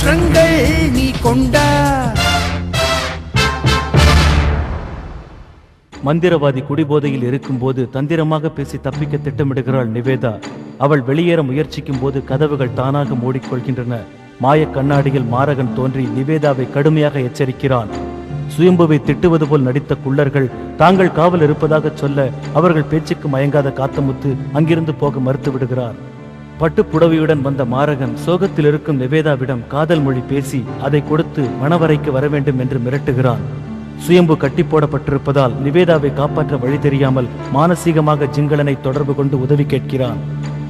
மாற்றங்கள் நீ கொண்டா. மந்திரவாதி குடிபோதையில் இருக்கும்போது தந்திரமாக பேசி தப்பிக்க திட்டமிடுகிறாள் நிவேதா. அவள் வெளியேற முயற்சிக்கும் போது கதவுகள் தானாக மூடிக்கொள்கின்றன. மாய கண்ணாடியில் மாரகன் தோன்றி நிவேதாவை கடுமையாக எச்சரிக்கிறான். சுயம்புவை திட்டுவது போல் நடித்த குள்ளர்கள் தாங்கள் காவல் இருப்பதாக சொல்ல அவர்கள் பேச்சுக்கு மயங்காத காத்தமுத்து அங்கிருந்து போக மறுத்து விடுகிறார். பட்டுப்புடவையுடன் வந்த மாரகன் சோகத்தில் இருக்கும் நிவேதாவிடம் காதல் மொழி பேசி அதை கொடுத்து மணவரைக்கு வர வேண்டும் என்று மிரட்டுகிறான். சுயம்பு கட்டி போடப்பட்டிருப்பதால் நிவேதாவை காப்பாற்ற வழி தெரியாமல் மானசீகமாக ஜிங்களனை தொடர்பு கொண்டு உதவி கேட்கிறான்.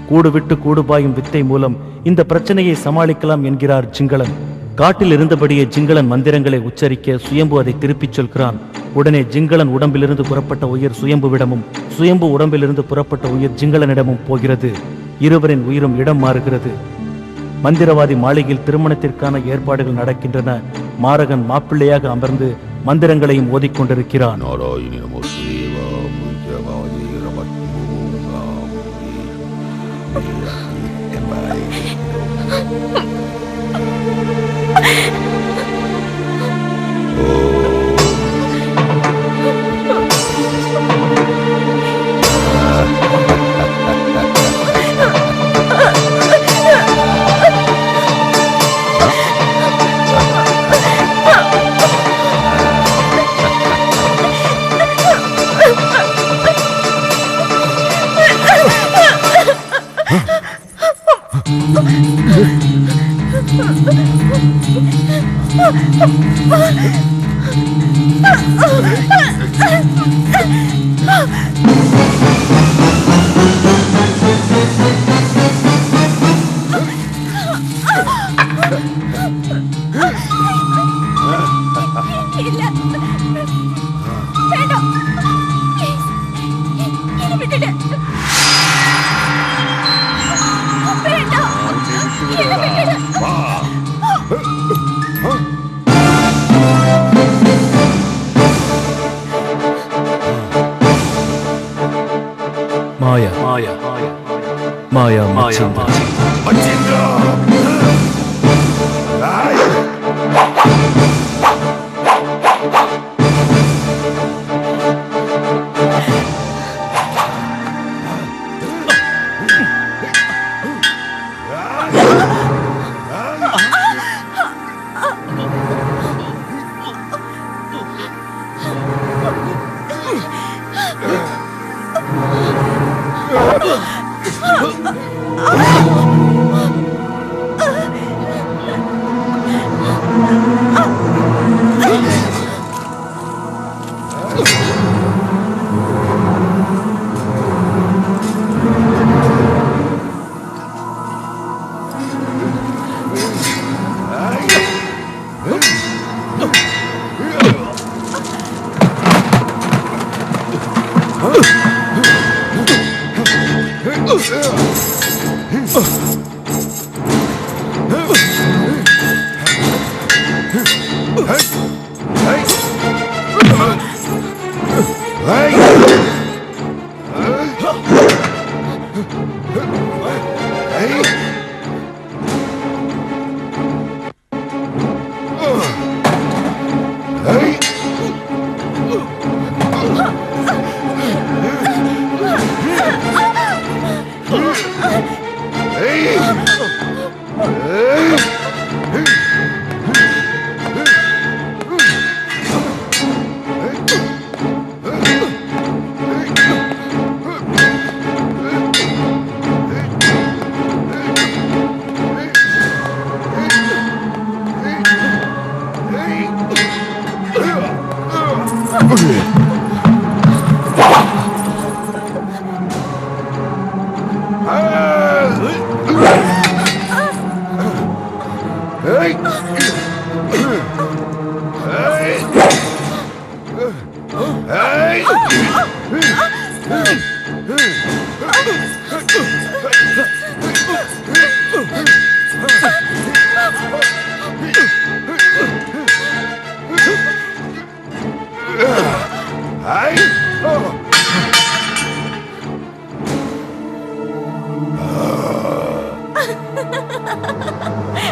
கூடு விட்டு கூடுபாயும் வித்தை மூலம் இந்த பிரச்சனையை சமாளிக்கலாம் என்கிறார் ஜிங்களன். காட்டில் இருந்தபடியே ஜிங்களன் மந்திரங்களை உச்சரிக்க சுயம்பு அதை திருப்பிச் சொல்கிறான். உடனே ஜிங்களன் உடம்பிலிருந்து புறப்பட்ட உயிர் சுயம்புவிடமும் சுயம்பு உடம்பிலிருந்து புறப்பட்ட உயிர் ஜிங்களனிடமும் போகிறது. இருவரின் உயிரும் இடம் மாறுகிறது. மந்திரவாதி மாளிகையில் திருமணத்திற்கான ஏற்பாடுகள் நடக்கின்றன. மாரகன் மாப்பிள்ளையாக அமர்ந்து மந்திரங்களையும் ஓதிக்கொண்டிருக்கிறான். மாயா மாயா மாயா மாயா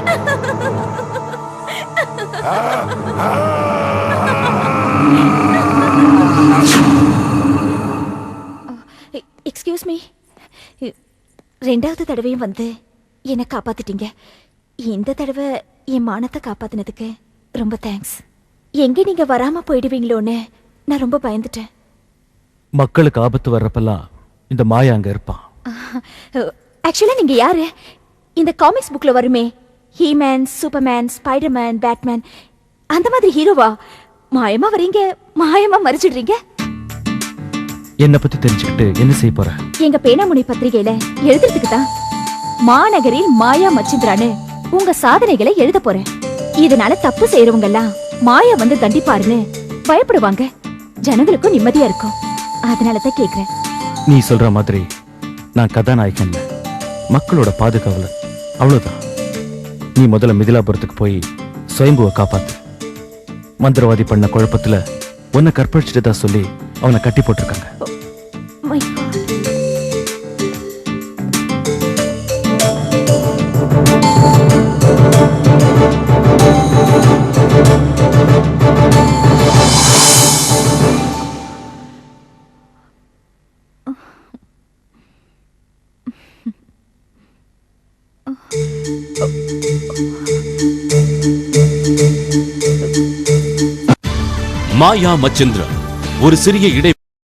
Ha ha ha ha! Excuse me, ரெண்டாவது தடவையும் வந்து என்னை காப்பாத்திட்டீங்க. இந்த தடவை என் மானத்தை காப்பாத்தினதுக்கு ரொம்ப தேங்க்ஸ். எங்க நீங்க வராம போயிடுவீங்களோன்னு நான் ரொம்ப பயந்துட்டேன். மக்களுக்கு ஆபத்து வர்றப்பெல்லாம் இந்த மாயா அங்க இருப்பான். ஆக்சுவலா நீங்க யாரு? இந்த காமிக்ஸ் புக்ல வருமே, ஹீமேன், சூப்பர்மேன், ஸ்பைடர்மேன், பேட்மேன், அந்த மாதிரி ஹீரோவா? மாயமா வரீங்க, மாயமா மறைச்சிடுறீங்க. என்னை பத்தி தெரிஞ்சுக்கிட்டு என்ன செய்ய போற? எங்க பேனாமுனி பத்திரிகையில எழுதுறதுக்கு தான் மாநகரில் மாயா மச்சிந்திரான்னு உங்க சாதனைகளை எழுத போறேன். இதனால தப்பு செய்யறவங்க எல்லாம் மாயா வந்து தண்டிப்பாருன்னு பயப்படுவாங்க. ஜனங்களுக்கும் நிம்மதியா இருக்கும். அதனாலதான் கேக்குறேன். நீ சொல்ற மாதிரி நான் கதாநாயகன், மக்களோட பாதுகாவலர், அவ்வளவுதான். நீ முதல்ல மிதிலாபுரத்துக்கு போய் சுயம்புவை காப்பாத்து. மந்திரவாதி பண்ண குழப்பத்துல உன்னை கற்பழிச்சுட்டதா சொல்லி அவனை கட்டி போட்டிருக்காங்க. My God. மாயா மச்சிந்திரன் ஒரு சிறிய இடை